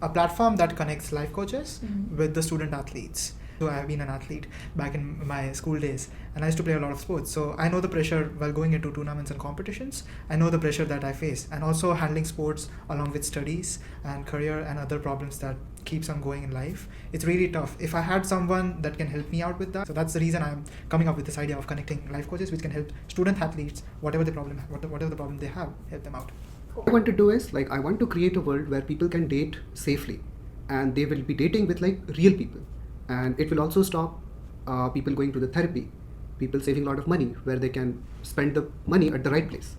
a platform that connects life coaches with the student athletes. So I have been an athlete back in my school days, and I used to play a lot of sports. So I know the pressure while going into tournaments and competitions. I know the pressure that I face, and also handling sports along with studies and career and other problems that keeps on going in life. It's really tough. If I had someone that can help me out with that, so that's the reason I'm coming up with this idea of connecting life coaches, which can help student athletes, whatever the problem they have, help them out. What I want to do is I want to create a world where people can date safely, and they will be dating with real people, and it will also stop people going to the therapy, people saving a lot of money where they can spend the money at the right place.